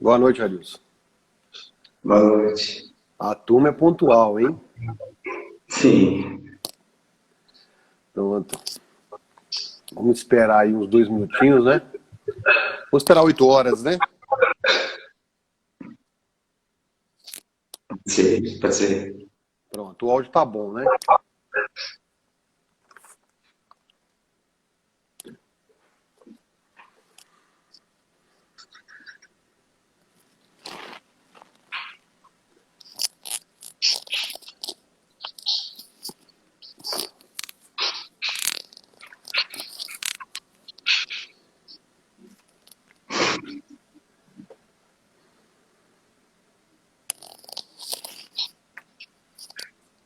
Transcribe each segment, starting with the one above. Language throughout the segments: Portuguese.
Boa noite, Arilson. Boa noite. A turma é pontual, hein? Sim. Pronto. Vamos esperar aí uns 2 minutinhos, né? Vou esperar 8 horas, né? Pode ser. Pronto, o áudio tá bom, né?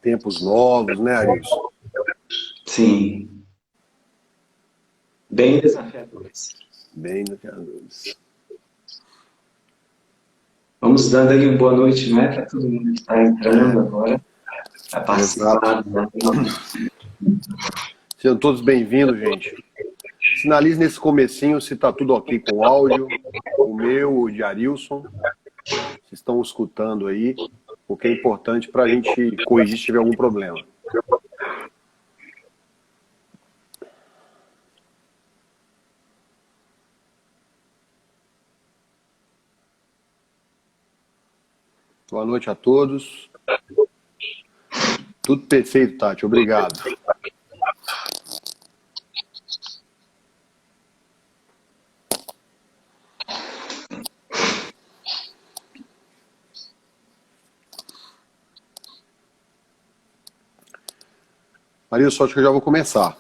Tempos novos, né, Arilson? Sim. Bem desafiadores. Bem desafiadores. Vamos dando aí uma boa noite, não é? Para todo mundo que está entrando agora, a Exato. participar. Sejam todos bem-vindos, gente. Sinalize nesse comecinho se tá tudo ok com o áudio, o meu, o de Arilson. Vocês estão escutando aí, o que é importante para a gente corrigir se tiver algum problema. Boa noite a todos. Tudo perfeito, Tati. Obrigado. Maria, só acho que eu já vou começar.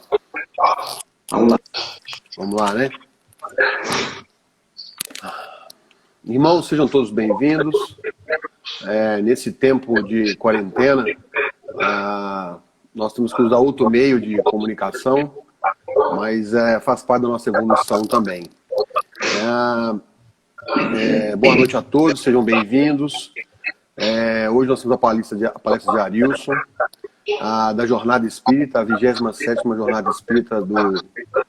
Vamos lá. Vamos lá, né? Irmãos, sejam todos bem-vindos. Nesse tempo de quarentena, nós temos que usar outro meio de comunicação, mas faz parte da nossa evolução também. Boa noite a todos, sejam bem-vindos. Hoje nós temos a palestra de Arilson, da Jornada Espírita, a 27ª Jornada Espírita do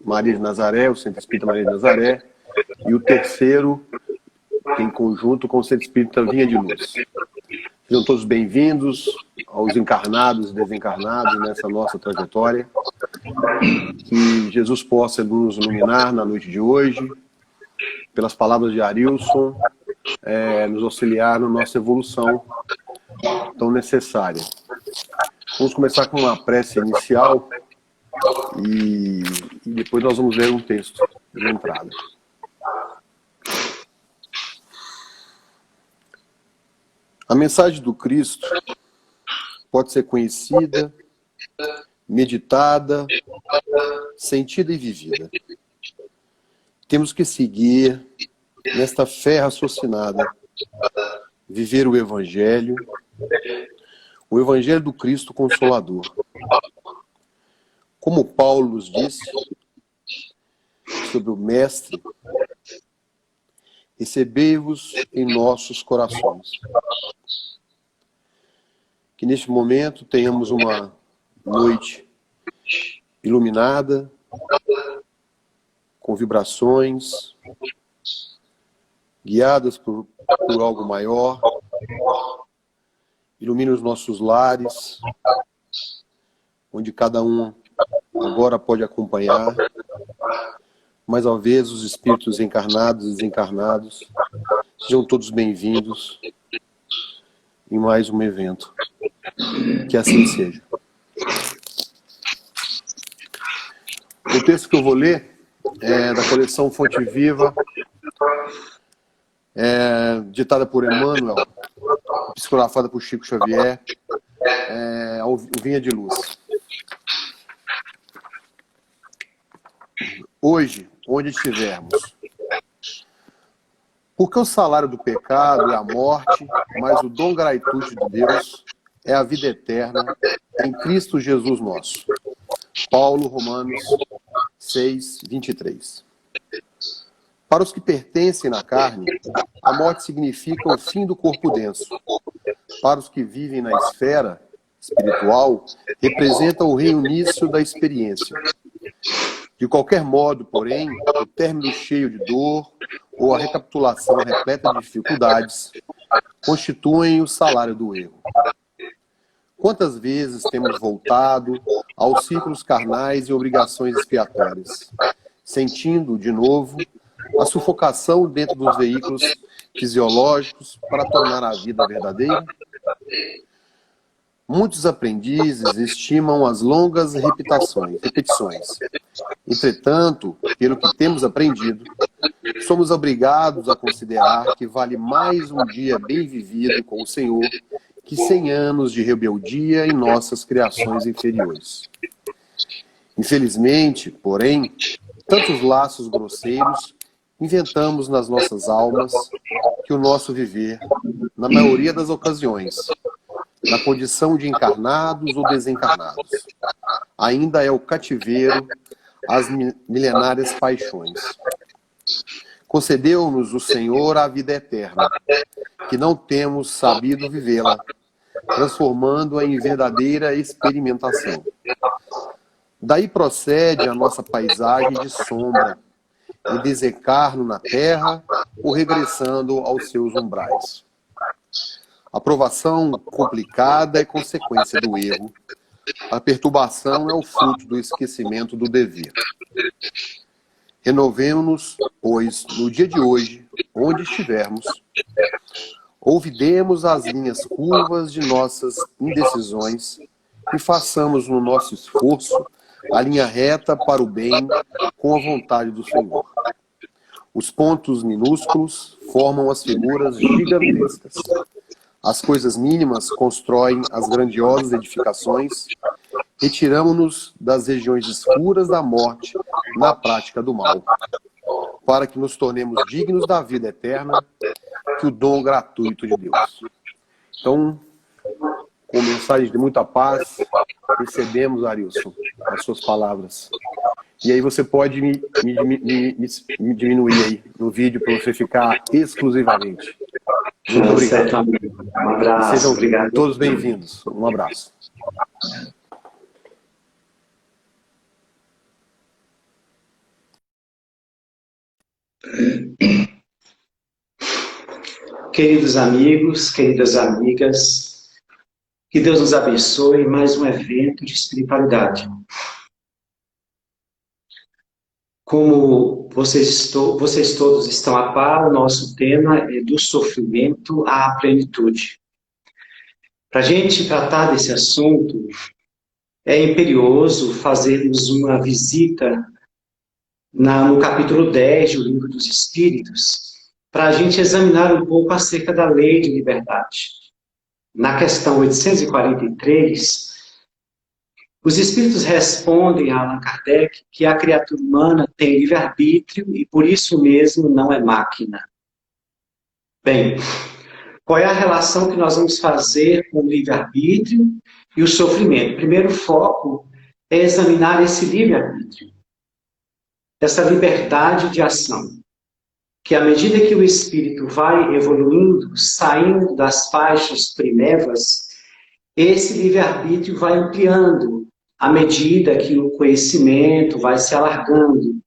Maria de Nazaré, o Centro Espírita Maria de Nazaré, e o terceiro, em conjunto com o Centro Espírita Vinha de Luz. Sejam todos bem-vindos aos encarnados e desencarnados nessa nossa trajetória. Que Jesus possa nos iluminar na noite de hoje, pelas palavras de Arilson, nos auxiliar na nossa evolução tão necessária. Vamos começar com uma prece inicial e depois nós vamos ler um texto de entrada. A mensagem do Cristo pode ser conhecida, meditada, sentida e vivida. Temos que seguir nesta fé raciocinada, viver o Evangelho do Cristo Consolador. Como Paulo nos disse sobre o Mestre, recebei-vos em nossos corações. Que neste momento tenhamos uma noite iluminada, com vibrações, guiadas por algo maior. Ilumine os nossos lares, onde cada um agora pode acompanhar, mas ao vezes os espíritos encarnados e desencarnados sejam todos bem-vindos em mais um evento. Que assim seja. O texto que eu vou ler é da coleção Fonte Viva, ditada por Emmanuel, psicografada por Chico Xavier, o Vinha de Luz. Hoje, onde estivermos, porque o salário do pecado é a morte, mas o dom gratuito de Deus é a vida eterna em Cristo Jesus nosso. Paulo, Romanos 6, 23. Para os que pertencem na carne, a morte significa o fim do corpo denso. Para os que vivem na esfera espiritual, representa o reinício da experiência. De qualquer modo, porém, o término cheio de dor, ou a recapitulação repleta de dificuldades constituem o salário do erro. Quantas vezes temos voltado aos círculos carnais e obrigações expiatórias, sentindo, de novo, a sufocação dentro dos veículos fisiológicos para tornar a vida verdadeira? Muitos aprendizes estimam as longas repetições. Entretanto, pelo que temos aprendido, somos obrigados a considerar que vale mais um dia bem vivido com o Senhor que 100 anos de rebeldia em nossas criações inferiores. Infelizmente, porém, tantos laços grosseiros inventamos nas nossas almas que o nosso viver, na maioria das ocasiões, na condição de encarnados ou desencarnados, ainda é o cativeiro às milenárias paixões. Concedeu-nos o Senhor a vida eterna, que não temos sabido vivê-la, transformando-a em verdadeira experimentação. Daí procede a nossa paisagem de sombra, e desencarno na terra ou regressando aos seus umbrais. A provação complicada é consequência do erro. A perturbação é o fruto do esquecimento do dever. Renovemo-nos, pois, no dia de hoje, onde estivermos, olvidemos as linhas curvas de nossas indecisões e façamos no nosso esforço a linha reta para o bem com a vontade do Senhor. Os pontos minúsculos formam as figuras gigantescas. As coisas mínimas constroem as grandiosas edificações. Retiramo-nos das regiões escuras da morte na prática do mal, para que nos tornemos dignos da vida eterna, que o dom gratuito de Deus. Então, com mensagem de muita paz, recebemos, Arilson, as suas palavras. E aí você pode me diminuir aí no vídeo para você ficar exclusivamente. Muito obrigado. Um abraço. Sejam obrigado. todos bem-vindos. Um abraço. Queridos amigos, queridas amigas, que Deus nos abençoe em mais um evento de espiritualidade. Como vocês todos estão a par, o nosso tema é do sofrimento à plenitude. Para a gente tratar desse assunto, é imperioso fazermos uma visita no capítulo 10 do Livro dos Espíritos, para a gente examinar um pouco acerca da lei de liberdade. Na questão 843, os Espíritos respondem a Allan Kardec que a criatura humana tem livre-arbítrio e por isso mesmo não é máquina. Bem, qual é a relação que nós vamos fazer com o livre-arbítrio e o sofrimento? O primeiro foco é examinar esse livre-arbítrio, essa liberdade de ação, que à medida que o espírito vai evoluindo, saindo das faixas primevas, esse livre-arbítrio vai ampliando à medida que o conhecimento vai se alargando,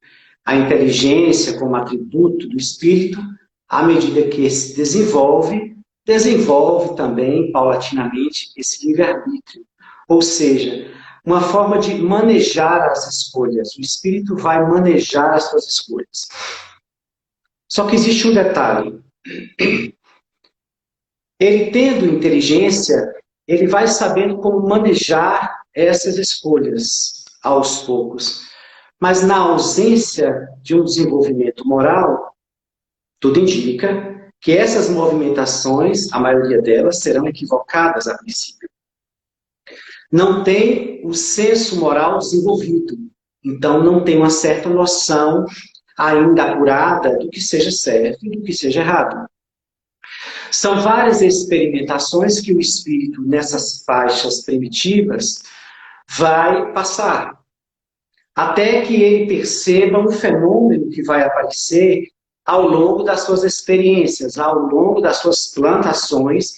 a inteligência como atributo do espírito, à medida que se desenvolve também, paulatinamente, esse livre-arbítrio. Ou seja, uma forma de manejar as escolhas. O espírito vai manejar as suas escolhas. Só que existe um detalhe. Ele tendo inteligência, ele vai sabendo como manejar essas escolhas aos poucos. Mas na ausência de um desenvolvimento moral, tudo indica que essas movimentações, a maioria delas, serão equivocadas a princípio. Não tem o senso moral desenvolvido. Então não tem uma certa noção ainda apurada do que seja certo e do que seja errado. São várias experimentações que o espírito, nessas faixas primitivas, vai passar, até que ele perceba um fenômeno que vai aparecer ao longo das suas experiências, ao longo das suas plantações,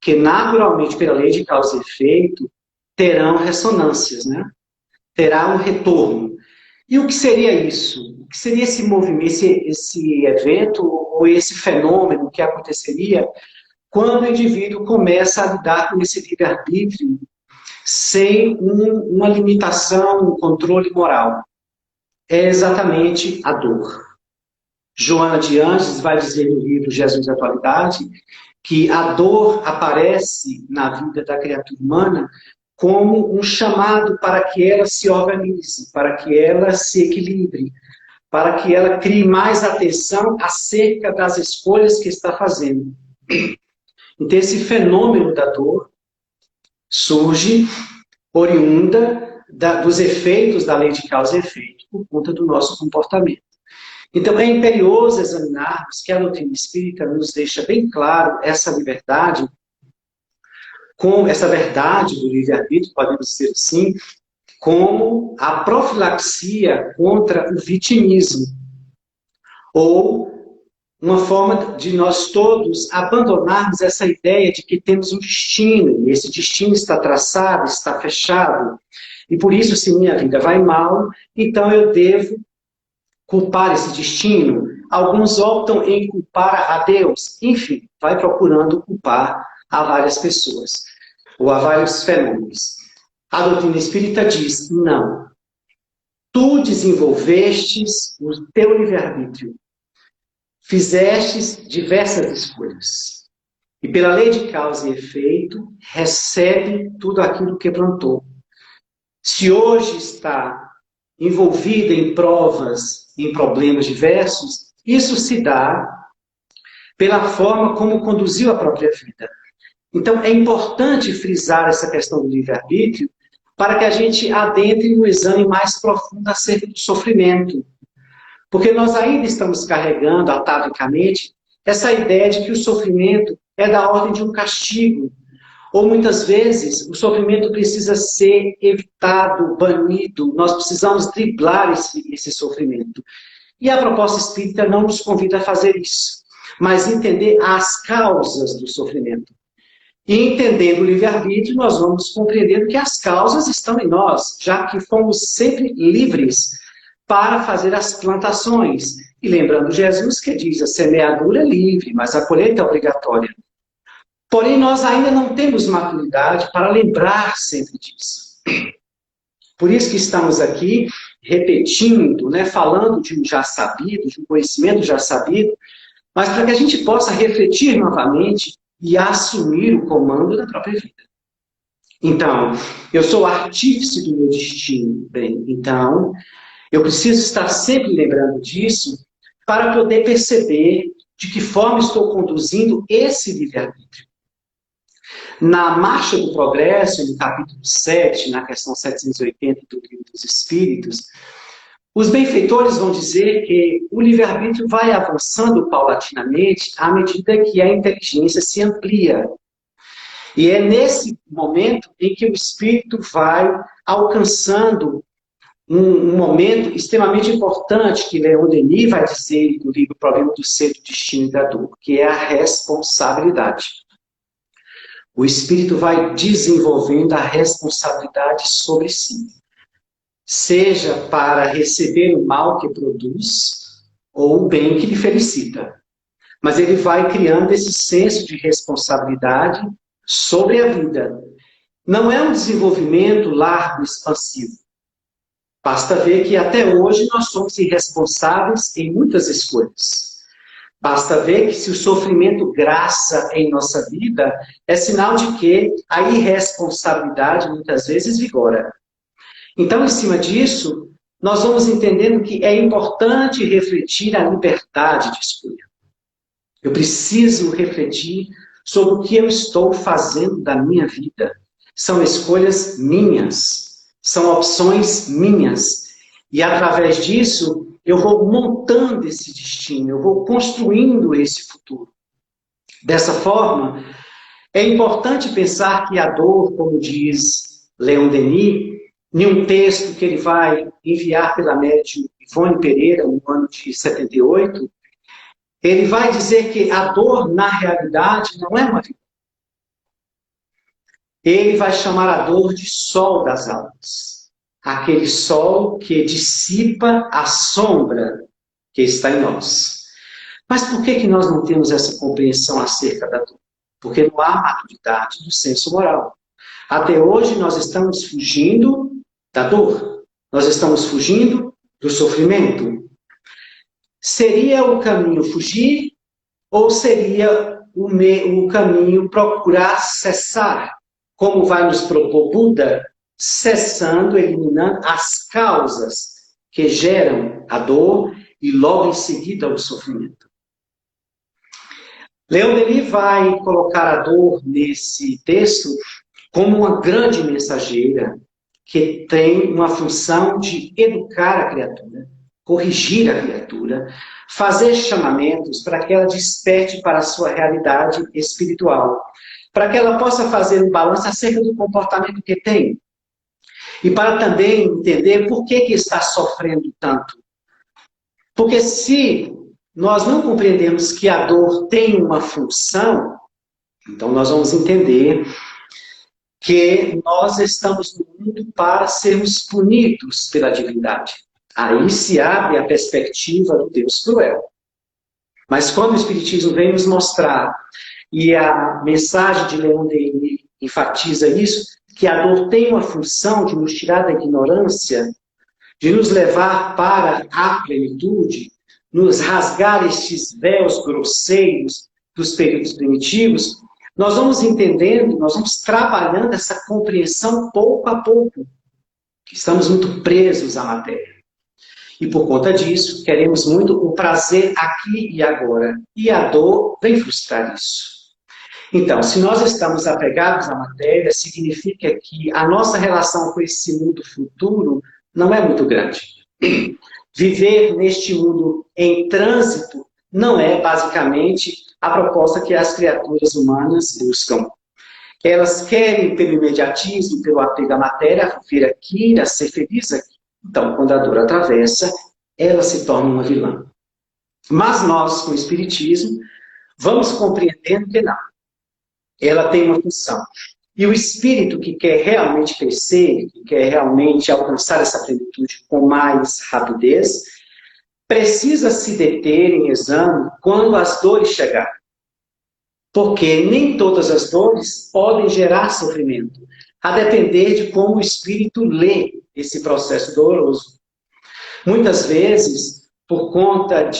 que naturalmente, pela lei de causa e efeito, terão ressonâncias, né? Terá um retorno. E o que seria isso? O que seria esse movimento, esse evento ou esse fenômeno que aconteceria quando o indivíduo começa a lidar com esse livre-arbítrio sem uma limitação, um controle moral? É exatamente a dor. Joana de Ângeles vai dizer no livro Jesus e Atualidade que a dor aparece na vida da criatura humana como um chamado para que ela se organize, para que ela se equilibre, para que ela crie mais atenção acerca das escolhas que está fazendo. Então, esse fenômeno da dor surge oriunda dos efeitos da lei de causa e efeito por conta do nosso comportamento. Então, é imperioso examinarmos que a doutrina espírita nos deixa bem claro essa liberdade, com essa verdade do livre-arbítrio, podemos dizer assim, como a profilaxia contra o vitimismo, ou uma forma de nós todos abandonarmos essa ideia de que temos um destino, e esse destino está traçado, está fechado, e por isso, se minha vida vai mal, então eu devo culpar esse destino. Alguns optam em culpar a Deus. Enfim, vai procurando culpar a várias pessoas, ou a vários fenômenos. A doutrina espírita diz, não. Tu desenvolvestes o teu livre-arbítrio. Fizestes diversas escolhas. E pela lei de causa e efeito, recebe tudo aquilo que plantou. Se hoje está envolvida em provas, em problemas diversos, isso se dá pela forma como conduziu a própria vida. Então, é importante frisar essa questão do livre-arbítrio para que a gente adentre no exame mais profundo acerca do sofrimento. Porque nós ainda estamos carregando, atavicamente, essa ideia de que o sofrimento é da ordem de um castigo. Ou muitas vezes o sofrimento precisa ser evitado, banido, nós precisamos driblar esse sofrimento. E a proposta espírita não nos convida a fazer isso, mas entender as causas do sofrimento. E entendendo o livre-arbítrio, nós vamos compreendendo que as causas estão em nós, já que fomos sempre livres para fazer as plantações. E lembrando Jesus que diz, a semeadura é livre, mas a colheita é obrigatória. Porém, nós ainda não temos maturidade para lembrar sempre disso. Por isso que estamos aqui repetindo, falando de um já sabido, de um conhecimento já sabido, mas para que a gente possa refletir novamente e assumir o comando da própria vida. Então, eu sou artífice do meu destino. Bem, então, eu preciso estar sempre lembrando disso para poder perceber de que forma estou conduzindo esse livre-arbítrio. Na Marcha do Progresso, no capítulo 7, na questão 780 do Livro dos Espíritos, os benfeitores vão dizer que o livre-arbítrio vai avançando paulatinamente à medida que a inteligência se amplia. E é nesse momento em que o espírito vai alcançando um momento extremamente importante que Leon Denis vai dizer no livro Problema do Ser, do Destino e da Dor, que é a responsabilidade. O espírito vai desenvolvendo a responsabilidade sobre si. Seja para receber o mal que produz, ou o bem que lhe felicita. Mas ele vai criando esse senso de responsabilidade sobre a vida. Não é um desenvolvimento largo, expansivo. Basta ver que até hoje nós somos irresponsáveis em muitas escolhas. Basta ver que se o sofrimento graça em nossa vida, é sinal de que a irresponsabilidade muitas vezes vigora. Então, em cima disso, nós vamos entendendo que é importante refletir a liberdade de escolha. Eu preciso refletir sobre o que eu estou fazendo da minha vida. São escolhas minhas, são opções minhas. E através disso, eu vou montando esse destino, eu vou construindo esse futuro. Dessa forma, é importante pensar que a dor, como diz Leon Denis, em um texto que ele vai enviar pela médium Ivone Pereira, no ano de 78, ele vai dizer que a dor, na realidade, não é uma vida. Ele vai chamar a dor de sol das almas. aquele sol que dissipa a sombra que está em nós. Mas por que nós não temos essa compreensão acerca da dor? Porque não há maturidade do senso moral. Até hoje nós estamos fugindo da dor. Nós estamos fugindo do sofrimento. Seria o caminho fugir ou seria o caminho procurar cessar? Como vai nos propor Buda? Cessando, eliminando as causas que geram a dor e logo em seguida o sofrimento. Leon Denis vai colocar a dor nesse texto como uma grande mensageira que tem uma função de educar a criatura, corrigir a criatura, fazer chamamentos para que ela desperte para a sua realidade espiritual, para que ela possa fazer um balanço acerca do comportamento que tem, e para também entender por que está sofrendo tanto. Porque se nós não compreendemos que a dor tem uma função, então nós vamos entender que nós estamos no mundo para sermos punidos pela divindade. Aí se abre a perspectiva do Deus cruel. Mas quando o Espiritismo vem nos mostrar, e a mensagem de Leon Denis enfatiza isso, que a dor tem uma função de nos tirar da ignorância, de nos levar para a plenitude, nos rasgar estes véus grosseiros dos períodos primitivos, nós vamos entendendo, nós vamos trabalhando essa compreensão pouco a pouco. Estamos muito presos à matéria. E por conta disso, queremos muito o prazer aqui e agora. E a dor vem frustrar isso. Então, se nós estamos apegados à matéria, significa que a nossa relação com esse mundo futuro não é muito grande. Viver neste mundo em trânsito não é, basicamente, a proposta que as criaturas humanas buscam. Elas querem, pelo imediatismo, pelo apego à matéria, viver aqui, a ser feliz aqui. Então, quando a dor atravessa, ela se torna uma vilã. Mas nós, com o Espiritismo, vamos compreendendo que não. Ela tem uma função. E o espírito que quer realmente crescer, que quer realmente alcançar essa plenitude com mais rapidez, precisa se deter em exame quando as dores chegarem. Porque nem todas as dores podem gerar sofrimento, a depender de como o espírito lê esse processo doloroso. Muitas vezes, por conta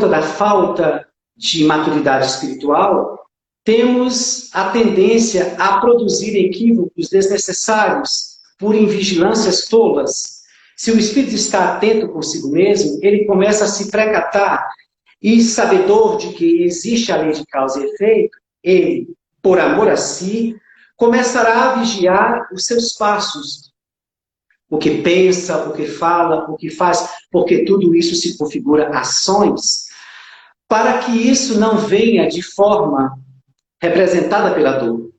da falta de maturidade espiritual, temos a tendência a produzir equívocos desnecessários por invigilâncias tolas. Se o espírito está atento consigo mesmo, ele começa a se precatar e, sabedor de que existe a lei de causa e efeito, ele, por amor a si, começará a vigiar os seus passos. O que pensa, o que fala, o que faz, porque tudo isso se configura ações, para que isso não venha de forma representada pela dor.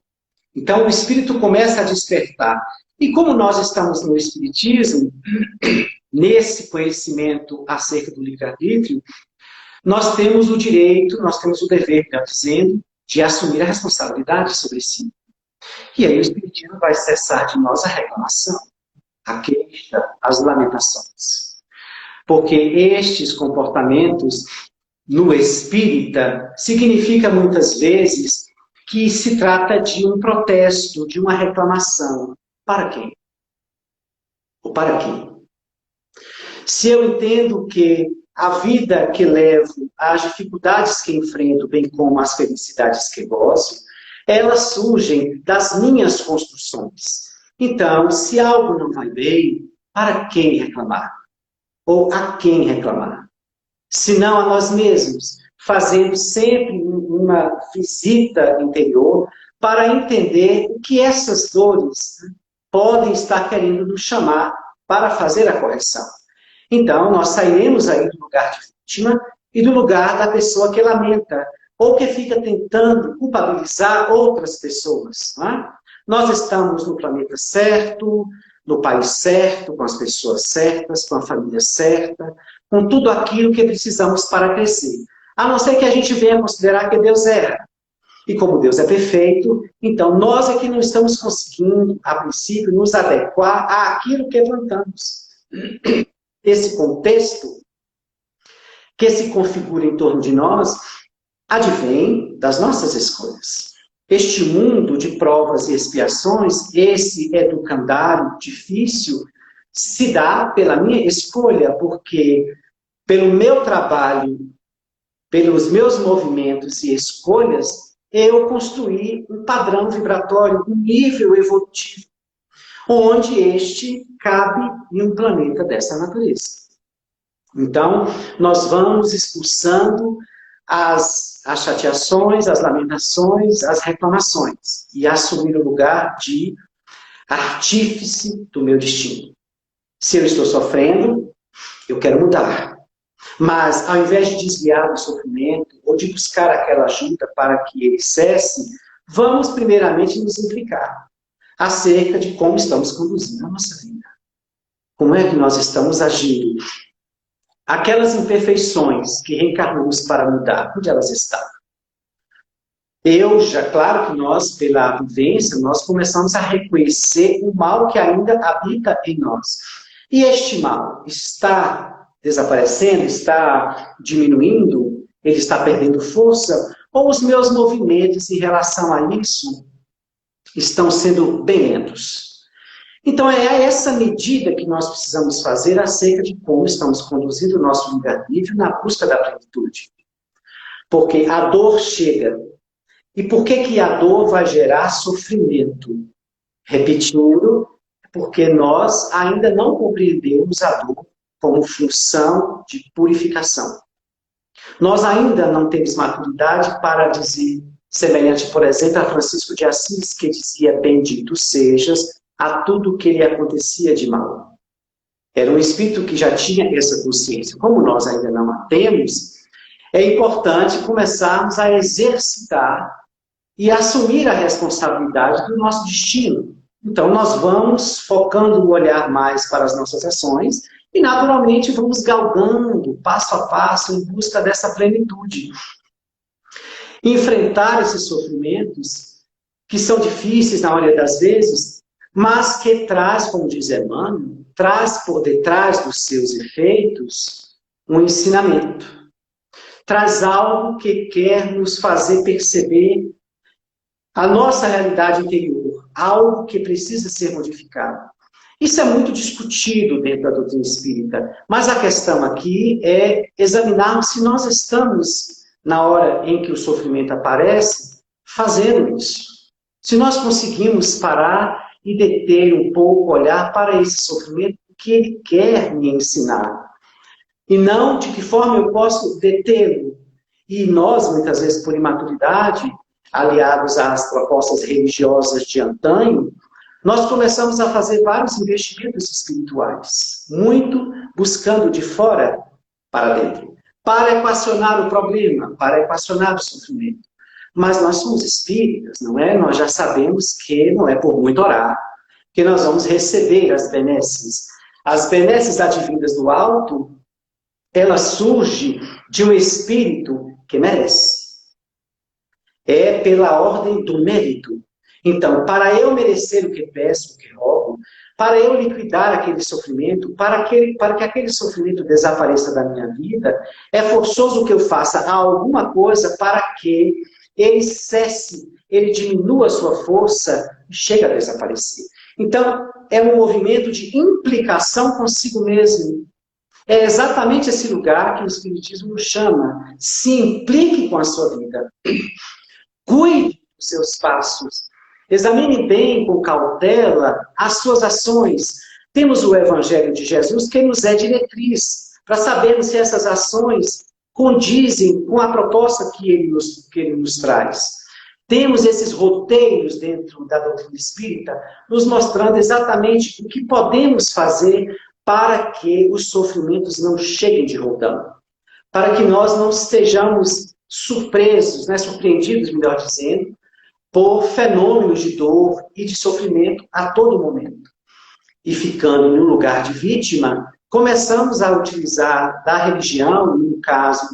Então o espírito começa a despertar. E como nós estamos no Espiritismo, nesse conhecimento acerca do livre-arbítrio, nós temos o direito, nós temos o dever, melhor dizendo, de assumir a responsabilidade sobre si. E aí o Espiritismo vai cessar de nós a reclamação, a queixa, as lamentações. Porque estes comportamentos no espírita significa muitas vezes que se trata de um protesto, de uma reclamação. Para quem? Ou para quem? Se eu entendo que a vida que levo, as dificuldades que enfrento, bem como as felicidades que gozo, elas surgem das minhas construções. Então, se algo não vai bem, para quem reclamar? Ou a quem reclamar? Se não a nós mesmos, fazendo sempre uma visita interior para entender o que essas dores podem estar querendo nos chamar para fazer a correção. Então, nós sairemos aí do lugar de vítima e do lugar da pessoa que lamenta, ou que fica tentando culpabilizar outras pessoas. Não é? Nós estamos no planeta certo, no país certo, com as pessoas certas, com a família certa, com tudo aquilo que precisamos para crescer. A não ser que a gente venha considerar que Deus erra. E como Deus é perfeito, então nós é que não estamos conseguindo, a princípio, nos adequar àquilo que plantamos. Esse contexto que se configura em torno de nós advém das nossas escolhas. Este mundo de provas e expiações, esse educandário difícil, se dá pela minha escolha, porque pelo meu trabalho, pelos meus movimentos e escolhas, eu construí um padrão vibratório, um nível evolutivo, onde este cabe em um planeta dessa natureza. Então, nós vamos expulsando as chateações, as lamentações, as reclamações, e assumir o lugar de artífice do meu destino. Se eu estou sofrendo, eu quero mudar. Mas, ao invés de desviar do sofrimento, ou de buscar aquela ajuda para que ele cesse, vamos primeiramente nos implicar acerca de como estamos conduzindo a nossa vida. Como é que nós estamos agindo? Aquelas imperfeições que reencarnamos para mudar, onde elas estão? Claro que nós, pela vivência, nós começamos a reconhecer o mal que ainda habita em nós. E este mal está desaparecendo, está diminuindo, ele está perdendo força, ou os meus movimentos em relação a isso estão sendo bem lentos? Então, é essa medida que nós precisamos fazer acerca de como estamos conduzindo o nosso livre-arbítrio na busca da plenitude. Porque a dor chega. E por que a dor vai gerar sofrimento? Repetindo, porque nós ainda não compreendemos a dor como função de purificação. Nós ainda não temos maturidade para dizer, semelhante, por exemplo, a Francisco de Assis, que dizia, bendito sejas a tudo que lhe acontecia de mal. Era um espírito que já tinha essa consciência. Como nós ainda não a temos, é importante começarmos a exercitar e assumir a responsabilidade do nosso destino. Então, nós vamos focando o olhar mais para as nossas ações e, naturalmente, vamos galgando, passo a passo, em busca dessa plenitude. Enfrentar esses sofrimentos, que são difíceis na maioria das vezes, mas que traz, como diz Emmanuel, traz por detrás dos seus efeitos um ensinamento. Traz algo que quer nos fazer perceber a nossa realidade interior, algo que precisa ser modificado. Isso é muito discutido dentro da doutrina espírita, mas a questão aqui é examinarmos se nós estamos, na hora em que o sofrimento aparece, fazendo isso. Se nós conseguimos parar e deter um pouco, olhar para esse sofrimento que ele quer me ensinar. E não de que forma eu posso detê-lo. E nós, muitas vezes, por imaturidade, aliados às propostas religiosas de antanho, nós começamos a fazer vários investimentos espirituais, muito buscando de fora para dentro, para equacionar o problema, para equacionar o sofrimento. Mas nós somos espíritas, não é? Nós já sabemos que não é por muito orar que nós vamos receber as benesses. As benesses advindas do alto, ela surge de um espírito que merece. É pela ordem do mérito. Então, para eu merecer o que peço, o que rogo, para eu liquidar aquele sofrimento, para que aquele sofrimento desapareça da minha vida, é forçoso que eu faça alguma coisa para que ele cesse, ele diminua a sua força e chegue a desaparecer. Então, é um movimento de implicação consigo mesmo. É exatamente esse lugar que o Espiritismo nos chama. Se implique com a sua vida. Cuide dos seus passos. Examine bem, com cautela, as suas ações. Temos o Evangelho de Jesus que nos é diretriz, para sabermos se essas ações condizem com a proposta que ele nos traz. Temos esses roteiros dentro da doutrina espírita, nos mostrando exatamente o que podemos fazer para que os sofrimentos não cheguem de roldão. Para que nós não estejamos surpresos, né, surpreendidos, melhor dizendo, por fenômenos de dor e de sofrimento a todo momento. E ficando no lugar de vítima, começamos a utilizar da religião, no caso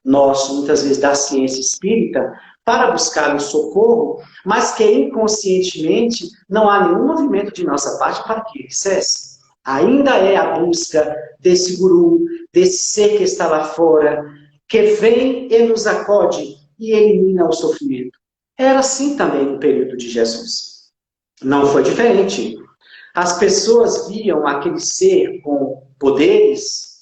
nosso, muitas vezes da ciência espírita, para buscar o socorro, mas que inconscientemente não há nenhum movimento de nossa parte para que ele cesse. Ainda é a busca desse guru, desse ser que está lá fora, que vem e nos acode e elimina o sofrimento. Era assim também no período de Jesus. Não foi diferente. As pessoas viam aquele ser com poderes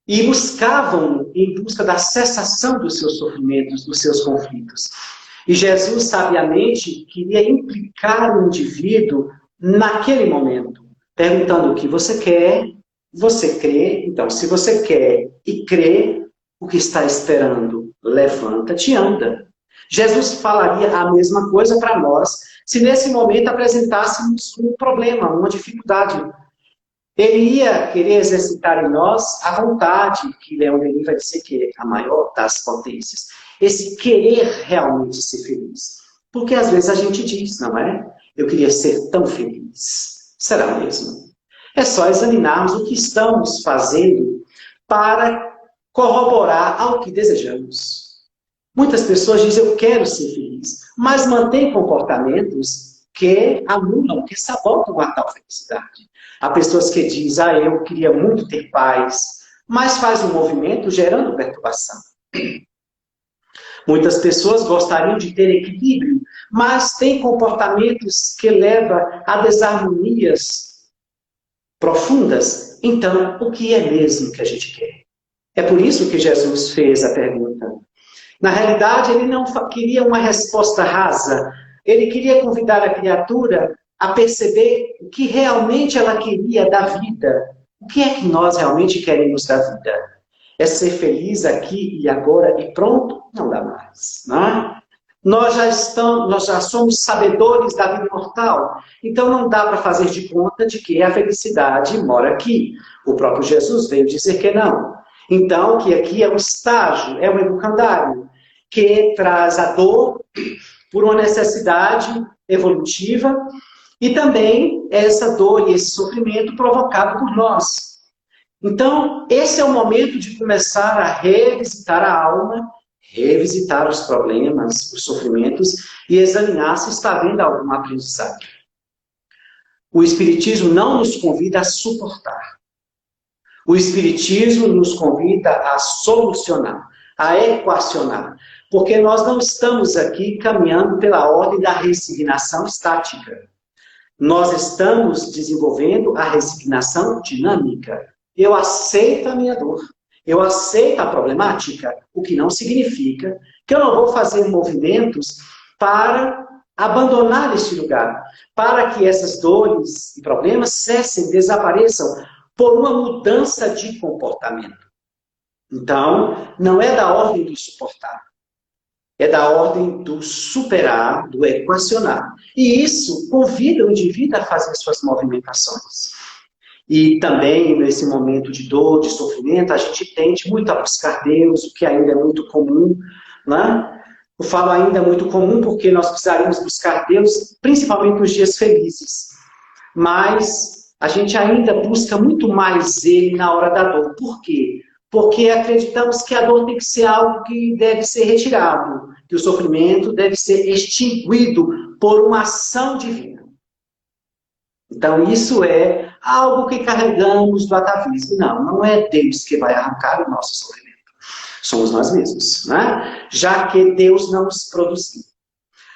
e buscavam em busca da cessação dos seus sofrimentos, dos seus conflitos. E Jesus, sabiamente, queria implicar o indivíduo naquele momento, perguntando o que você quer, você crê, então se você quer e crê, o que está esperando? Levanta-te e anda. Jesus falaria a mesma coisa para nós, se nesse momento apresentássemos um problema, uma dificuldade. Ele ia querer exercitar em nós a vontade, que Leon Denis vai dizer que é a maior das potências. Esse querer realmente ser feliz. Porque às vezes a gente diz, não é? Eu queria ser tão feliz. Será mesmo? É só examinarmos o que estamos fazendo para corroborar ao que desejamos. Muitas pessoas dizem, eu quero ser feliz, mas mantêm comportamentos que anulam, que sabotam a tal felicidade. Há pessoas que dizem, eu queria muito ter paz, mas faz um movimento gerando perturbação. Muitas pessoas gostariam de ter equilíbrio, mas têm comportamentos que levam a desarmonias profundas. Então, o que é mesmo que a gente quer? É por isso que Jesus fez a pergunta. Na realidade, ele não queria uma resposta rasa. Ele queria convidar a criatura a perceber o que realmente ela queria da vida. O que é que nós realmente queremos da vida? É ser feliz aqui e agora e pronto? Não dá mais, não é? Nós já somos sabedores da vida mortal. Então não dá para fazer de conta de que a felicidade mora aqui. O próprio Jesus veio dizer que não. Então, que aqui é um estágio, é um educandário, que traz a dor por uma necessidade evolutiva e também essa dor e esse sofrimento provocado por nós. Então, esse é o momento de começar a revisitar a alma, revisitar os problemas, os sofrimentos e examinar se está havendo algum aprendizado. O Espiritismo não nos convida a suportar. O Espiritismo nos convida a solucionar, a equacionar, porque nós não estamos aqui caminhando pela ordem da resignação estática. Nós estamos desenvolvendo a resignação dinâmica. Eu aceito a minha dor, eu aceito a problemática, o que não significa que eu não vou fazer movimentos para abandonar este lugar, para que essas dores e problemas cessem, desapareçam, por uma mudança de comportamento. Então, não é da ordem do suportar. É da ordem do superar, do equacionar. E isso convida o indivíduo a fazer suas movimentações. E também, nesse momento de dor, de sofrimento, a gente tende muito a buscar Deus, o que ainda é muito comum, né? Eu falo ainda muito comum porque nós precisaríamos buscar Deus, principalmente nos dias felizes. Mas a gente ainda busca muito mais Ele na hora da dor. Por quê? Porque acreditamos que a dor tem que ser algo que deve ser retirado, que o sofrimento deve ser extinguido por uma ação divina. Então, isso é algo que carregamos do atavismo. Não, não é Deus que vai arrancar o nosso sofrimento. Somos nós mesmos, né? Já que Deus não nos produziu.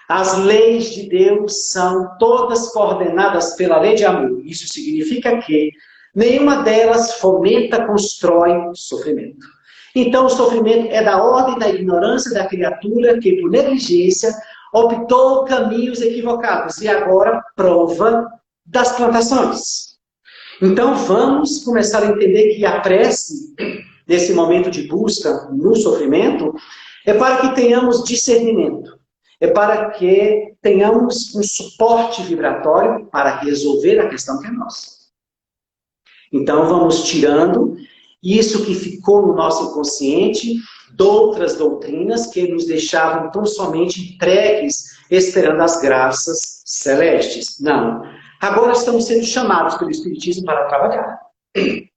As leis de Deus são todas coordenadas pela lei de amor. Isso significa que nenhuma delas fomenta, constrói sofrimento. Então, o sofrimento é da ordem da ignorância da criatura que, por negligência, optou caminhos equivocados e agora prova das plantações. Então, vamos começar a entender que a prece, nesse momento de busca no sofrimento, é para que tenhamos discernimento. É para que tenhamos um suporte vibratório para resolver a questão que é nossa. Então, vamos tirando isso que ficou no nosso inconsciente de outras doutrinas que nos deixavam tão somente entregues, esperando as graças celestes. Não. Agora estamos sendo chamados pelo Espiritismo para trabalhar.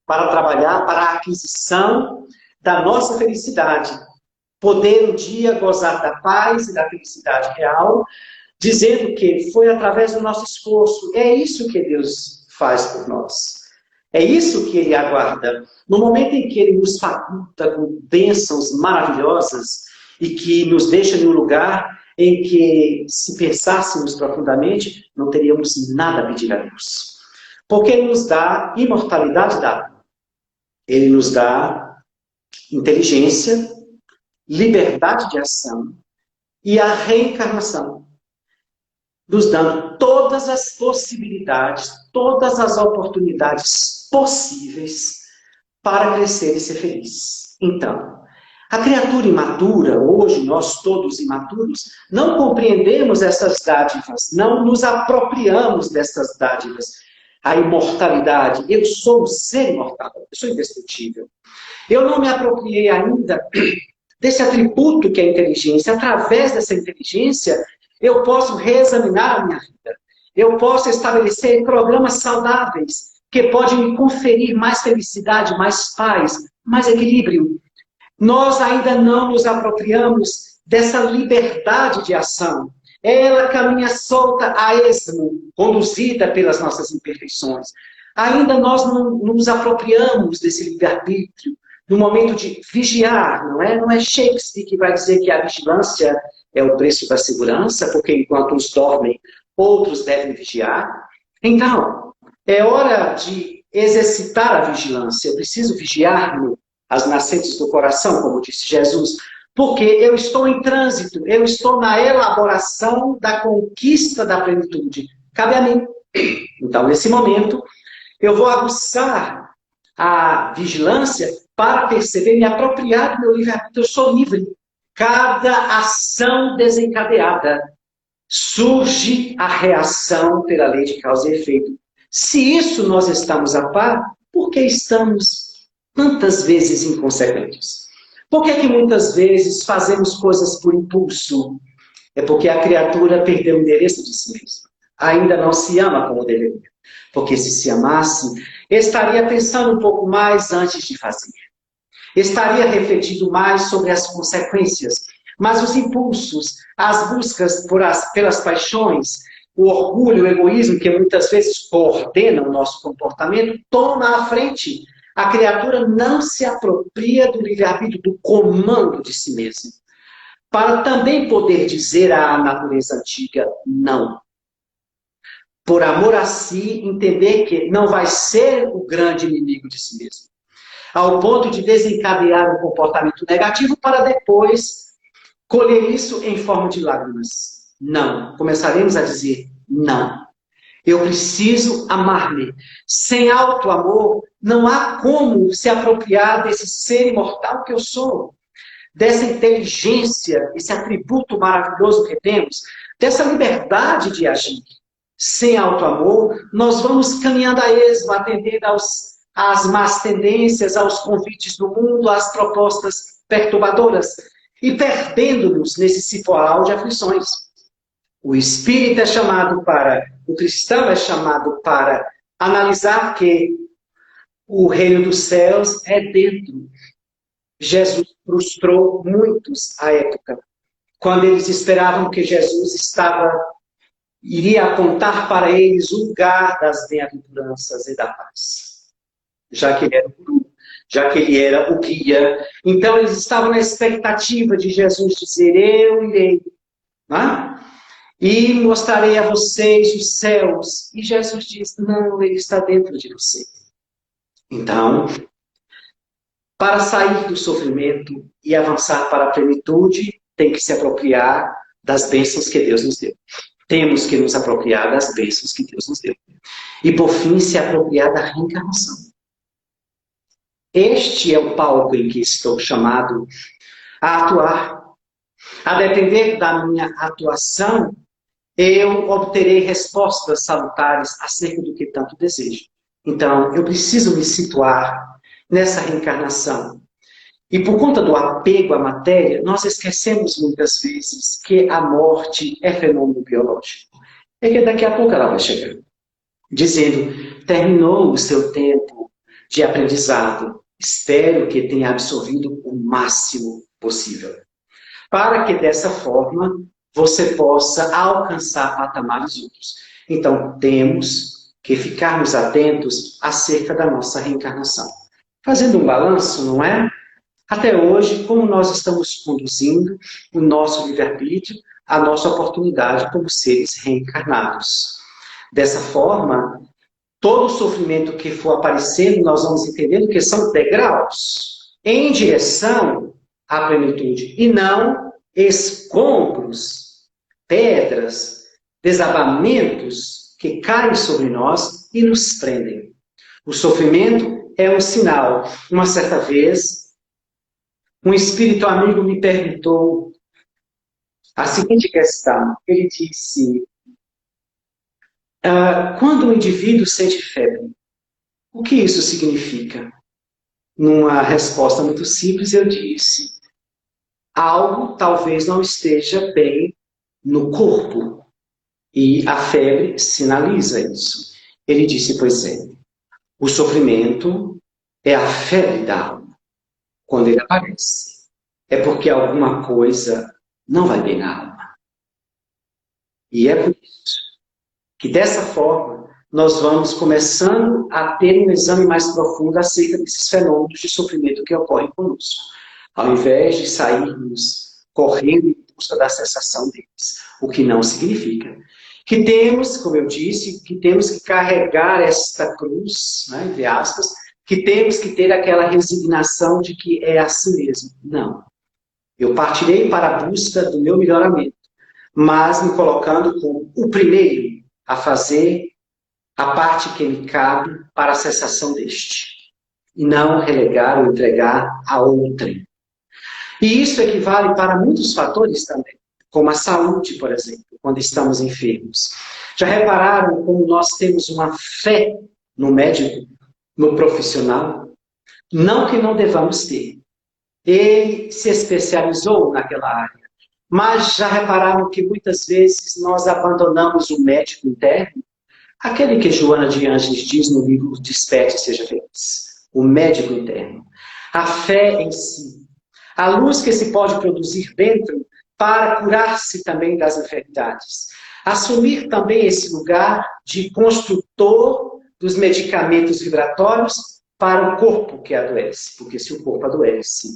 Para trabalhar para a aquisição da nossa felicidade. poder um dia gozar da paz e da felicidade real, dizendo que foi através do nosso esforço. É isso que Deus faz por nós. É isso que Ele aguarda. No momento em que Ele nos faculta com bênçãos maravilhosas e que nos deixa em um lugar em que, se pensássemos profundamente, não teríamos nada a pedir a Deus. Porque Ele nos dá imortalidade da alma. Ele nos dá inteligência, liberdade de ação e a reencarnação, nos dando todas as possibilidades, todas as oportunidades possíveis para crescer e ser feliz. Então, a criatura imatura, hoje nós todos imaturos, não compreendemos essas dádivas, não nos apropriamos dessas dádivas. A imortalidade, eu sou um ser imortal, eu sou indestrutível. Eu não me apropriei ainda desse atributo que é a inteligência. Através dessa inteligência, eu posso reexaminar a minha vida. Eu posso estabelecer programas saudáveis que podem me conferir mais felicidade, mais paz, mais equilíbrio. Nós ainda não nos apropriamos dessa liberdade de ação. Ela caminha solta a esmo, conduzida pelas nossas imperfeições. Ainda nós não nos apropriamos desse livre-arbítrio no momento de vigiar, não é? Não é Shakespeare que vai dizer que a vigilância é o preço da segurança, porque enquanto uns dormem, outros devem vigiar. Então, é hora de exercitar a vigilância. Eu preciso vigiar-me as nascentes do coração, como disse Jesus, porque eu estou em trânsito, eu estou na elaboração da conquista da plenitude. Cabe a mim. Então, nesse momento, eu vou aguçar a vigilância para perceber e me apropriar do meu livre-arbítrio. Eu sou livre. Cada ação desencadeada surge a reação pela lei de causa e efeito. Se isso nós estamos a par, por que estamos tantas vezes inconsequentes? Por que muitas vezes fazemos coisas por impulso? É porque a criatura perdeu o endereço de si mesma. Ainda não se ama como deveria. Porque se amasse, estaria pensando um pouco mais antes de fazer. Estaria refletindo mais sobre as consequências. Mas os impulsos, as buscas pelas paixões, o orgulho, o egoísmo, que muitas vezes coordenam o nosso comportamento, tomam à frente. A criatura não se apropria do livre-arbítrio, do comando de si mesma. Para também poder dizer à natureza antiga, não. Por amor a si, entender que não vai ser o grande inimigo de si mesmo. Ao ponto de desencadear um comportamento negativo para depois colher isso em forma de lágrimas. Não. Começaremos a dizer não. Eu preciso amar-me. Sem auto-amor, não há como se apropriar desse ser imortal que eu sou. Dessa inteligência, esse atributo maravilhoso que temos, dessa liberdade de agir. Sem auto-amor, nós vamos caminhando a esmo, atendendo às más tendências, aos convites do mundo, às propostas perturbadoras, e perdendo-nos nesse cipoal de aflições. O espírito é chamado o cristão é chamado para analisar que o reino dos céus é dentro. Jesus frustrou muitos à época, quando eles esperavam que Jesus iria apontar para eles o lugar das bem-aventuranças e da paz. Já que ele era o guru, já que ele era o guia. Então eles estavam na expectativa de Jesus dizer, eu irei, né? E mostrarei a vocês os céus. E Jesus diz, não, ele está dentro de você. Então, para sair do sofrimento e avançar para a plenitude, tem que se apropriar das bênçãos que Deus nos deu. Temos que nos apropriar das bênçãos que Deus nos deu. E, por fim, se apropriar da reencarnação. Este é o palco em que estou chamado a atuar. A depender da minha atuação, eu obterei respostas salutares acerca do que tanto desejo. Então, eu preciso me situar nessa reencarnação. E por conta do apego à matéria, nós esquecemos muitas vezes que a morte é fenômeno biológico. É que daqui a pouco ela vai chegar, dizendo, terminou o seu tempo de aprendizado. Espero que tenha absorvido o máximo possível. para que dessa forma você possa alcançar patamares outros. Então, temos que ficarmos atentos acerca da nossa reencarnação. Fazendo um balanço, não é? Até hoje, como nós estamos conduzindo o nosso livre-arbítrio, a nossa oportunidade como seres reencarnados. Dessa forma, todo o sofrimento que for aparecendo, nós vamos entendendo que são degraus em direção à plenitude, e não escombros, pedras, desabamentos que caem sobre nós e nos prendem. O sofrimento é um sinal. Uma certa vez, um espírito amigo me perguntou a seguinte questão. Ele disse, quando o indivíduo sente febre, o que isso significa? Numa resposta muito simples, eu disse, algo talvez não esteja bem no corpo. E a febre sinaliza isso. Ele disse, pois é, o sofrimento é a febre da alma. Quando ele aparece, é porque alguma coisa não vai bem na alma. E é por isso que, dessa forma, nós vamos começando a ter um exame mais profundo acerca desses fenômenos de sofrimento que ocorrem conosco, ao invés de sairmos correndo em busca da cessação deles, o que não significa que temos, como eu disse, que temos que carregar esta cruz, né, entre aspas, que temos que ter aquela resignação de que é assim mesmo. Não. Eu partirei para a busca do meu melhoramento, mas me colocando como o primeiro a fazer a parte que me cabe para a cessação deste, e não relegar ou entregar a outrem. E isso equivale para muitos fatores também, como a saúde, por exemplo, quando estamos enfermos. Já repararam como nós temos uma fé no médico, no profissional? Não que não devamos ter. Ele se especializou naquela área. Mas já repararam que muitas vezes nós abandonamos o médico interno? Aquele que Joana de Ângeles diz no livro Desperte e Seja Feliz. O médico interno. A fé em si. A luz que se pode produzir dentro para curar-se também das enfermidades. Assumir também esse lugar de construtor dos medicamentos vibratórios para o corpo que adoece. Porque se o corpo adoece,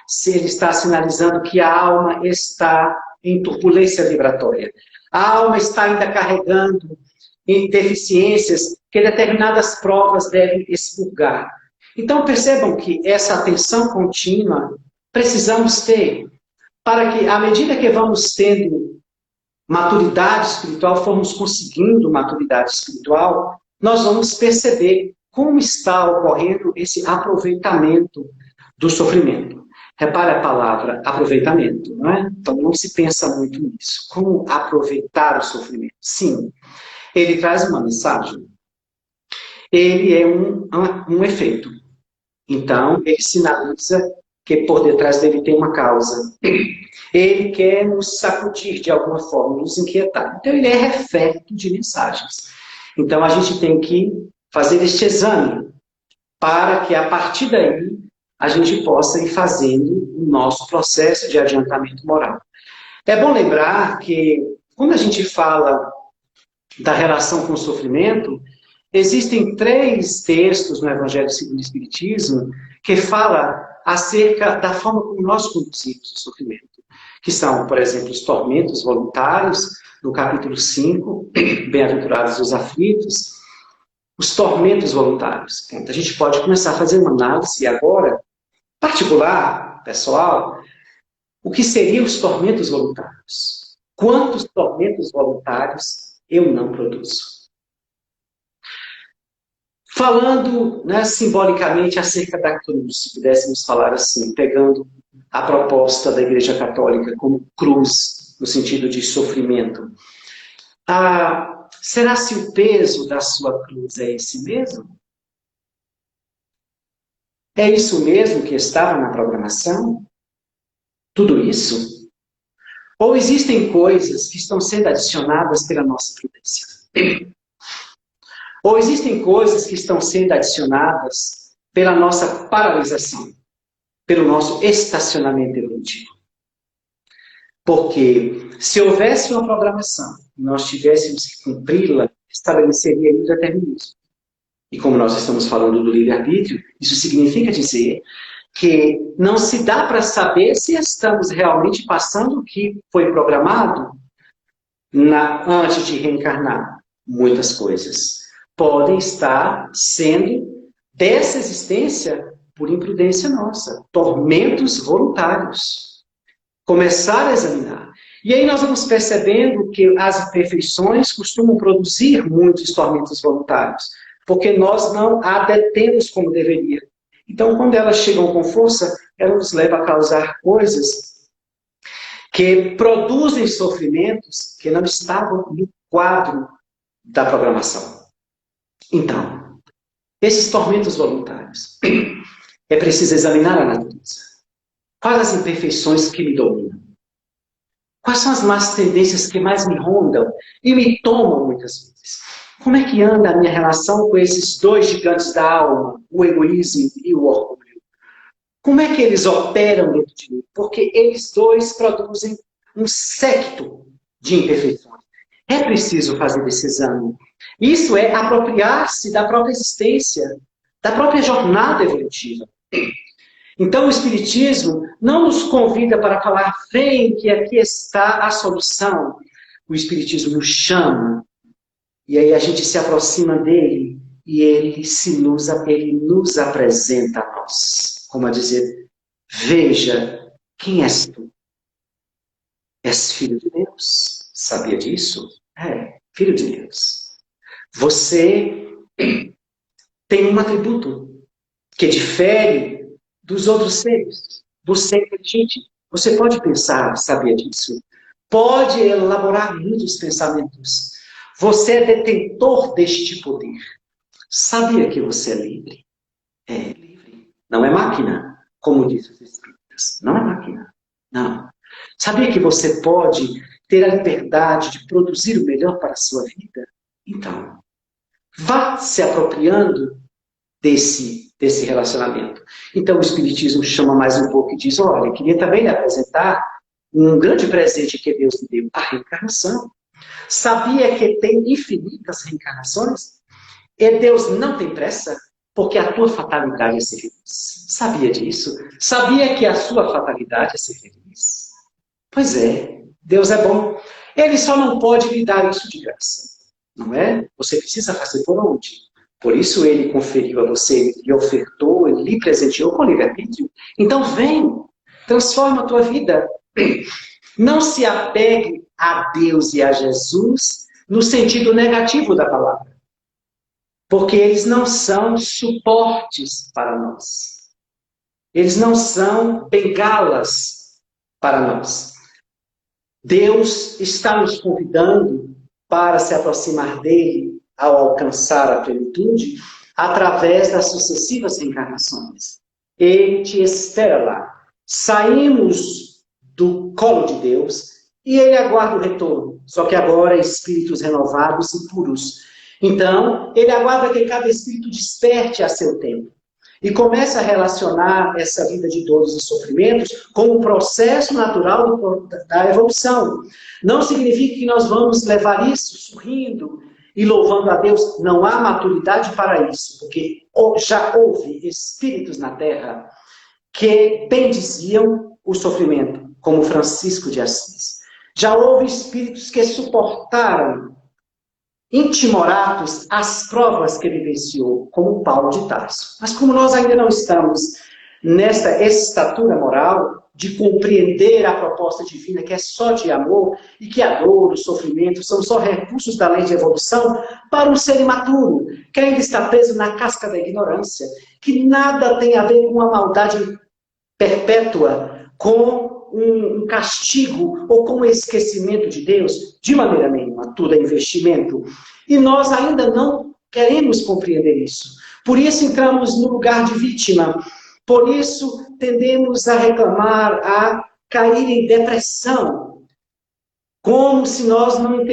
se ele está sinalizando que a alma está em turbulência vibratória. A alma está ainda carregando em deficiências que determinadas provas devem expurgar. Então percebam que essa atenção contínua precisamos ter para que, à medida que vamos tendo maturidade espiritual, formos conseguindo maturidade espiritual, nós vamos perceber como está ocorrendo esse aproveitamento do sofrimento. Repare a palavra aproveitamento, não é? Então não se pensa muito nisso. Como aproveitar o sofrimento? Sim, ele traz uma mensagem. Ele é um efeito. Então, ele sinaliza que por detrás dele tem uma causa. Ele quer nos sacudir de alguma forma, nos inquietar. Então, ele é reflexo de mensagens. Então, a gente tem que fazer este exame para que, a partir daí, a gente possa ir fazendo o nosso processo de adiantamento moral. É bom lembrar que, quando a gente fala da relação com o sofrimento, existem 3 textos no Evangelho segundo o Espiritismo que falam acerca da forma como nós conduzimos o sofrimento, que são, por exemplo, os tormentos voluntários, no capítulo 5, Bem-aventurados os aflitos, os tormentos voluntários. Então, a gente pode começar a fazer uma análise agora, particular, pessoal, o que seriam os tormentos voluntários? Quantos tormentos voluntários eu não produzo? Falando, né, simbolicamente acerca da cruz, se pudéssemos falar assim, pegando a proposta da Igreja Católica como cruz, no sentido de sofrimento. Será se o peso da sua cruz é esse mesmo? É isso mesmo que estava na programação? Tudo isso? Ou existem coisas que estão sendo adicionadas pela nossa prudência? Ou existem coisas que estão sendo adicionadas pela nossa paralisação, pelo nosso estacionamento evolutivo? Porque se houvesse uma programação, nós tivéssemos que cumpri-la, estabeleceria aí o determinismo. E como nós estamos falando do livre-arbítrio, isso significa dizer que não se dá para saber se estamos realmente passando o que foi programado antes de reencarnar. Muitas coisas podem estar sendo dessa existência por imprudência nossa, tormentos voluntários. Começar a examinar. E aí nós vamos percebendo que as imperfeições costumam produzir muitos tormentos voluntários, porque nós não a detemos como deveria. Então, quando elas chegam com força, elas nos levam a causar coisas que produzem sofrimentos que não estavam no quadro da programação. Então, esses tormentos voluntários, é preciso examinar a natureza. Quais as imperfeições que me dominam? Quais são as más tendências que mais me rondam e me tomam muitas vezes? Como é que anda a minha relação com esses dois gigantes da alma, o egoísmo e o orgulho? Como é que eles operam dentro de mim? Porque eles dois produzem um séquito de imperfeições. É preciso fazer esse exame. Isso é apropriar-se da própria existência, da própria jornada evolutiva. Então, o Espiritismo não nos convida para falar, vem que aqui está a solução. O Espiritismo nos chama, e aí a gente se aproxima dele, e ele nos apresenta a nós. Como a dizer, veja, quem és tu? És filho de Deus. Sabia disso? É, filho de Deus. Você tem um atributo que difere dos outros seres. Você é inteligente. Você pode pensar, sabia disso? Pode elaborar muitos pensamentos. Você é detentor deste poder. Sabia que você é livre? É livre. Não é máquina, como dizem os espíritas. Não é máquina. Não. Sabia que você pode ter a liberdade de produzir o melhor para a sua vida? Então, vá se apropriando desse relacionamento. Então o Espiritismo chama mais um pouco e diz, olha, queria também lhe apresentar um grande presente que Deus me deu, a reencarnação. Sabia que tem infinitas reencarnações? E Deus não tem pressa, porque a tua fatalidade é ser feliz. Sabia disso? Sabia que a sua fatalidade é ser feliz? Pois é, Deus é bom. Ele só não pode lhe dar isso de graça. Não é? Você precisa fazer por onde? Por isso ele conferiu a você, ele lhe ofertou, ele lhe presenteou com livre-arbítrio. Então vem, transforma a tua vida. Não se apegue a Deus e a Jesus no sentido negativo da palavra. Porque eles não são suportes para nós. Eles não são bengalas para nós. Deus está nos convidando para se aproximar dele ao alcançar a plenitude, através das sucessivas reencarnações. Ele te espera lá. Saímos do colo de Deus e ele aguarda o retorno. Só que agora espíritos renovados e puros. Então, ele aguarda que cada espírito desperte a seu tempo. E comece a relacionar essa vida de dores e sofrimentos com o processo natural da evolução. Não significa que nós vamos levar isso sorrindo e louvando a Deus. Não há maturidade para isso, porque já houve espíritos na Terra que bendiziam o sofrimento, como Francisco de Assis. Já houve espíritos que suportaram intimoratos as provas que vivenciou, como Paulo de Tarso. Mas como nós ainda não estamos nesta estatura moral de compreender a proposta divina, que é só de amor, e que a dor, o sofrimento, são só recursos da lei de evolução para um ser imaturo, que ainda está preso na casca da ignorância, que nada tem a ver com uma maldade perpétua, com um castigo ou com o esquecimento de Deus, de maneira nenhuma, tudo é investimento. E nós ainda não queremos compreender isso. Por isso entramos no lugar de vítima. Por isso tendemos a reclamar, a cair em depressão. Como se nós não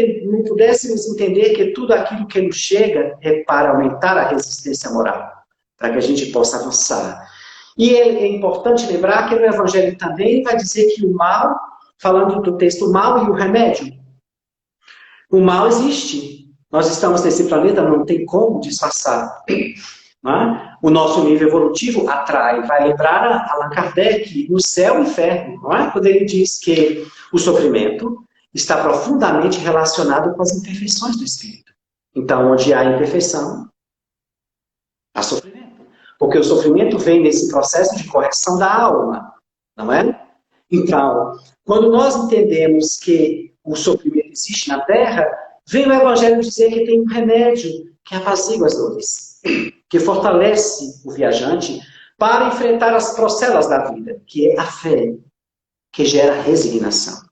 pudéssemos entender que tudo aquilo que nos chega é para aumentar a resistência moral, para que a gente possa avançar. E é importante lembrar que no Evangelho também vai dizer que o mal falando do texto mal e o remédio. O mal existe. Nós estamos nesse planeta, não tem como disfarçar. Não é? O nosso nível evolutivo atrai. Vai lembrar a Allan Kardec no céu e inferno, não é? Quando ele diz que o sofrimento está profundamente relacionado com as imperfeições do espírito. Então, onde há imperfeição, há sofrimento. Porque o sofrimento vem nesse processo de correção da alma, não é? Então, quando nós entendemos que o sofrimento existe na Terra, vem o Evangelho dizer que tem um remédio que apazigua as dores, que fortalece o viajante para enfrentar as procelas da vida, que é a fé, que gera resignação.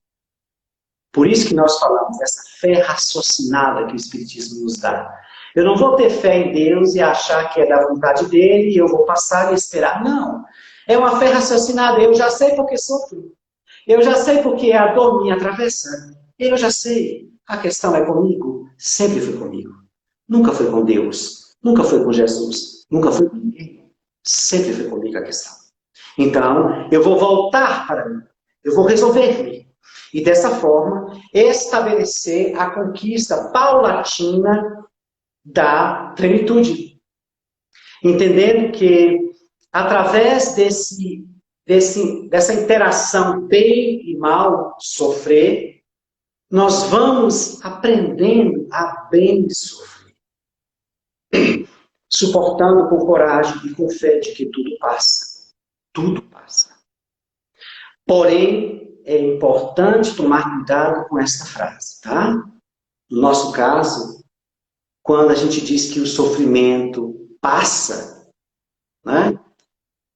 Por isso que nós falamos dessa fé raciocinada que o Espiritismo nos dá. Eu não vou ter fé em Deus e achar que é da vontade dele e eu vou passar e esperar. Não. É uma fé raciocinada. Eu já sei porque sofro. Eu já sei porque a dor me atravessa. Eu já sei. A questão é comigo. Sempre foi comigo. Nunca foi com Deus. Nunca foi com Jesus. Nunca foi com ninguém. Sempre foi comigo a questão. Então, eu vou voltar para mim. Eu vou resolver-me. E dessa forma, estabelecer a conquista paulatina da plenitude. Entendendo que, através dessa interação bem e mal, sofrer, nós vamos aprendendo a bem sofrer. Suportando com coragem e com fé de que tudo passa. Tudo passa. Porém, é importante tomar cuidado com esta frase, tá? No nosso caso, quando a gente diz que o sofrimento passa, né?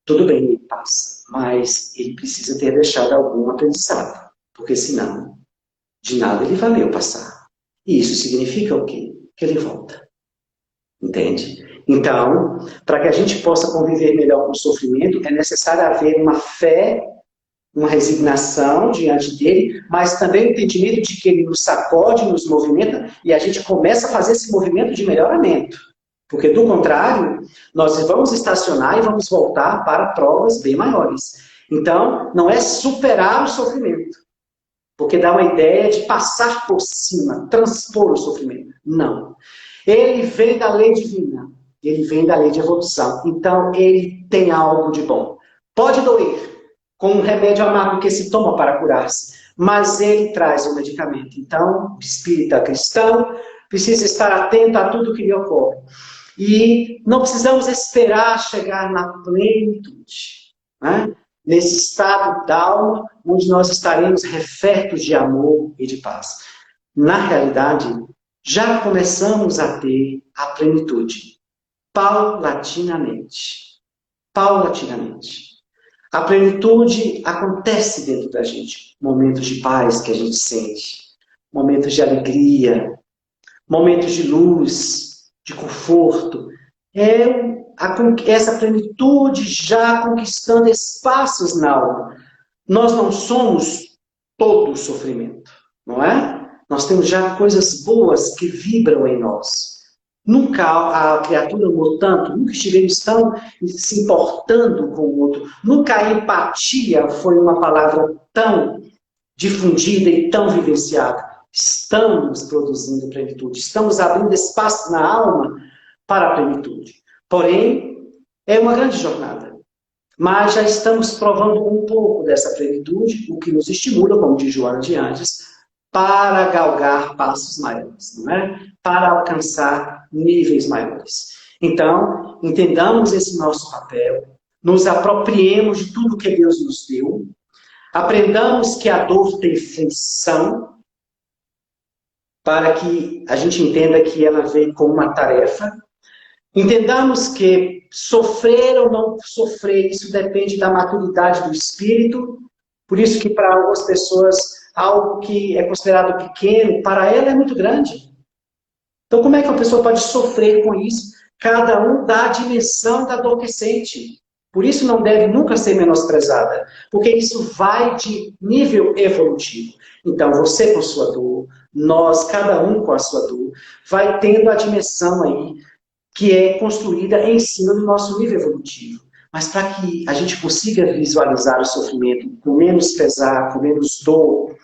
Tudo bem, ele passa, mas ele precisa ter deixado algum aprendizado, porque senão, de nada ele valeu passar. E isso significa o quê? Que ele volta. Entende? Então, para que a gente possa conviver melhor com o sofrimento, é necessário haver uma fé, uma resignação diante dele, mas também o entendimento de que ele nos sacode, nos movimenta, e a gente começa a fazer esse movimento de melhoramento. Porque, do contrário, nós vamos estacionar e vamos voltar para provas bem maiores. Então, não é superar o sofrimento, porque dá uma ideia de passar por cima, transpor o sofrimento. Não. Ele vem da lei divina, ele vem da lei de evolução. Então, ele tem algo de bom. Pode doer, com um remédio amargo que se toma para curar-se, mas ele traz um medicamento. Então, o espírita cristão precisa estar atento a tudo que lhe ocorre. E não precisamos esperar chegar na plenitude, né? Nesse estado d'alma, onde nós estaremos refertos de amor e de paz. Na realidade, já começamos a ter a plenitude, paulatinamente. Paulatinamente. A plenitude acontece dentro da gente. Momentos de paz que a gente sente. Momentos de alegria. Momentos de luz, de conforto. Essa plenitude já conquistando espaços na alma. Nós não somos todo o sofrimento, não é? Nós temos já coisas boas que vibram em nós. Nunca a criatura amou tanto, nunca estivemos tão se importando com o outro. Nunca a empatia foi uma palavra tão difundida e tão vivenciada. Estamos produzindo plenitude, estamos abrindo espaço na alma para a plenitude. Porém, é uma grande jornada. Mas já estamos provando um pouco dessa plenitude, o que nos estimula, como diz Joana de Andes, para galgar passos maiores, não é? Para alcançar níveis maiores. Então, entendamos esse nosso papel, nos apropriemos de tudo que Deus nos deu, aprendamos que a dor tem função, para que a gente entenda que ela vem com uma tarefa. Entendamos que sofrer ou não sofrer, isso depende da maturidade do espírito. Por isso que para algumas pessoas, algo que é considerado pequeno, para ela é muito grande. Então como é que a pessoa pode sofrer com isso? Cada um dá a dimensão da dor que sente. Por isso não deve nunca ser menosprezada. Porque isso vai de nível evolutivo. Então você com sua dor, nós, cada um com a sua dor, vai tendo a dimensão aí que é construída em cima do nosso nível evolutivo. mas para que a gente consiga visualizar o sofrimento com menos pesar, com menos dor,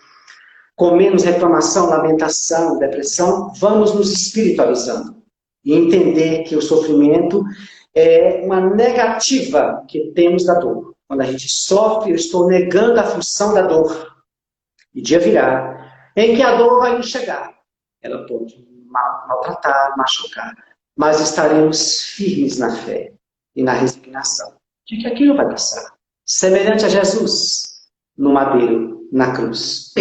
com menos reclamação, lamentação, depressão, vamos nos espiritualizando e entender que o sofrimento é uma negativa que temos da dor. Quando a gente sofre, eu estou negando a função da dor. E dia virá em que a dor vai nos chegar. Ela pode maltratar, machucar, mas estaremos firmes na fé e na resignação de que aquilo vai passar. Semelhante a Jesus no madeiro, na cruz.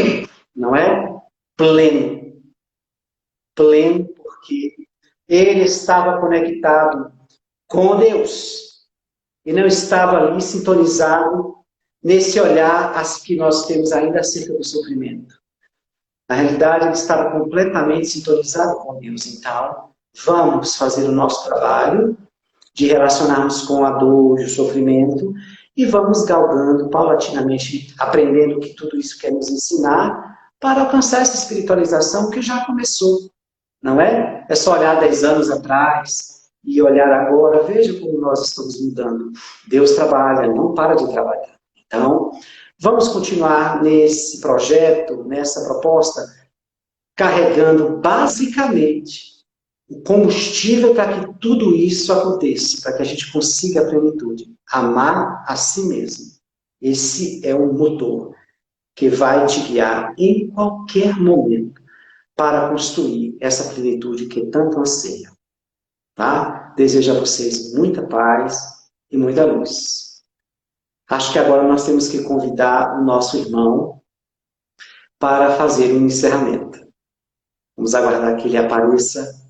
Não é? Pleno. Pleno porque ele estava conectado com Deus e não estava ali sintonizado nesse olhar que nós temos ainda acerca do sofrimento. Na realidade, ele estava completamente sintonizado com Deus. Então, vamos fazer o nosso trabalho de relacionarmos com a dor e o sofrimento e vamos galgando paulatinamente, aprendendo o que tudo isso quer nos ensinar para alcançar essa espiritualização que já começou. Não é? É só olhar 10 anos atrás e olhar agora. Veja como nós estamos mudando. Deus trabalha, não para de trabalhar. Então, vamos continuar nesse projeto, nessa proposta, carregando basicamente o combustível para que tudo isso aconteça, para que a gente consiga a plenitude. Amar a si mesmo. Esse é um motor que vai te guiar em qualquer momento para construir essa plenitude que tanto anseia. Tá? Desejo a vocês muita paz e muita luz. Acho que agora nós temos que convidar o nosso irmão para fazer um encerramento. Vamos aguardar que ele apareça.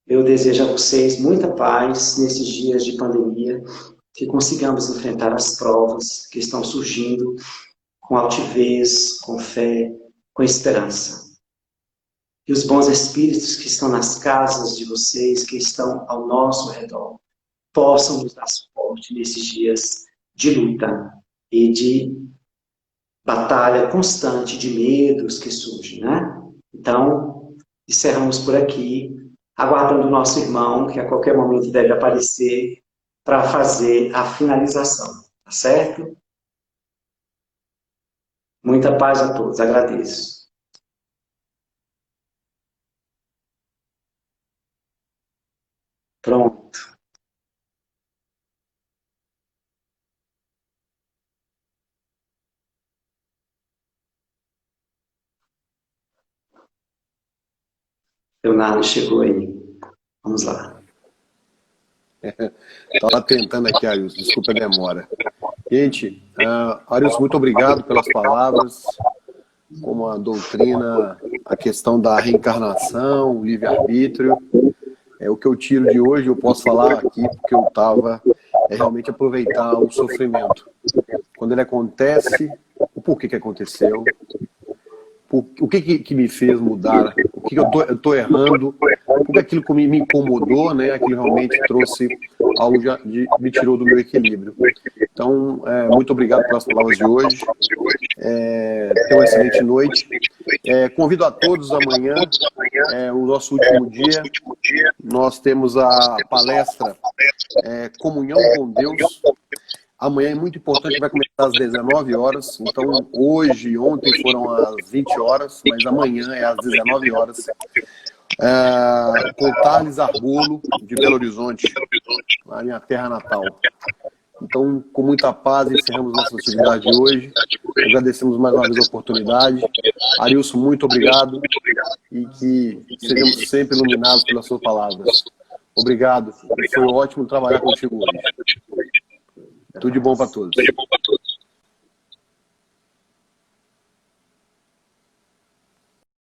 Eu desejo a vocês muita paz nesses dias de pandemia, que consigamos enfrentar as provas que estão surgindo com altivez, com fé, com esperança. E os bons espíritos que estão nas casas de vocês, que estão ao nosso redor, possam nos dar suporte nesses dias de luta e de batalha constante, de medos que surgem, né? Então, encerramos por aqui, aguardando o nosso irmão, que a qualquer momento deve aparecer, para fazer a finalização, tá certo? Muita paz a todos, agradeço. Pronto. Leonardo chegou aí. Vamos lá. Estava tentando aqui, Arius, desculpa a demora. Gente, Arius, muito obrigado pelas palavras, como a doutrina, a questão da reencarnação, o livre-arbítrio. O que eu tiro de hoje, eu posso falar aqui, porque eu estava realmente aproveitar o sofrimento. Quando ele acontece, o porquê que aconteceu, o que me fez mudar, o que eu estou errando, porque aquilo que me incomodou, né, aquilo realmente trouxe algo me tirou do meu equilíbrio. Então, muito obrigado pelas palavras de hoje. Tenha uma excelente noite. Convido a todos amanhã, o nosso último dia. Nós temos a palestra Comunhão com Deus. Amanhã é muito importante, vai começar às 19 horas. Então, hoje e ontem foram às 20 horas, mas amanhã é às 19 horas. Com Thales Arbolo, de Belo Horizonte, na minha terra natal. Então, com muita paz, encerramos nossa atividade de hoje. Agradecemos mais uma vez a oportunidade. Arilson, muito obrigado. E que sejamos sempre iluminados pelas suas palavras. Obrigado. Foi ótimo trabalhar contigo hoje. Tudo de bom para todos.